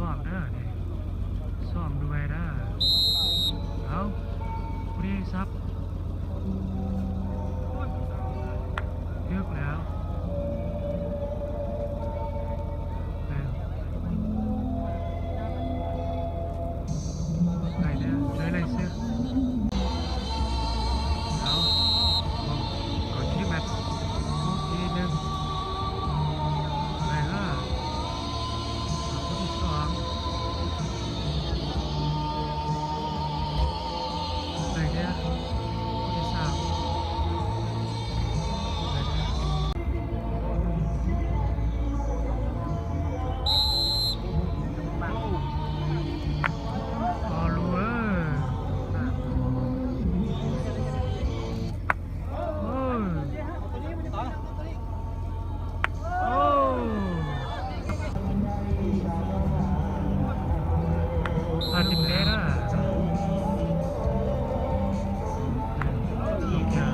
ซ้อมเด้อนี่ซ้อมด้วยเด้อเอาผู้ที่ซับเลือกแล้วไปเนี่ยใช้อะไรเสื้อเอาก่อนที่แมตช์ทีหนึ่งไปละผู้ที่สองไปเนี่ยผู้ที่สามไปเนี่ยพอรู้โอ้โอ้ผ่านทีมเล่นอ่ะอีกแล้ว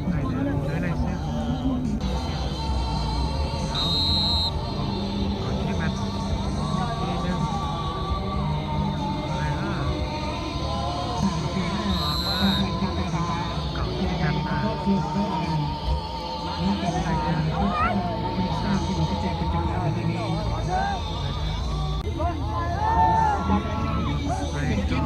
ไปเนี่ยใช้อะไรเสื้อเอาก่อนที่แมตช์ทีหนึ่งไปละเก่าที่แมตช์นะไปเนี่ยผู้ที่สามไปจอ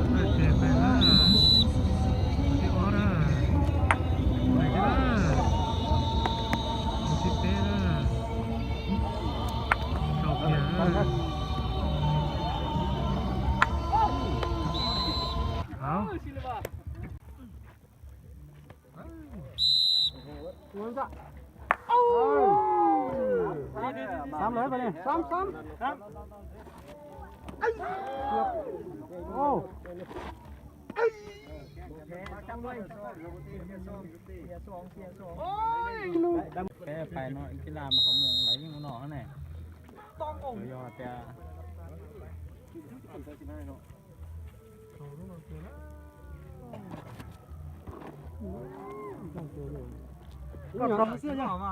เปิดเจ็บไปละที่ออร่าไปกันละที่เต้ละจบเนี่ยเอาซ้ำเลยไปเลยซ้ำโอ้แค่ไปเนาะกีฬามาเขาเมืองไหนยิ่งหนอไหนต้ององยอดแต่ก็ทำเสื้อยังมา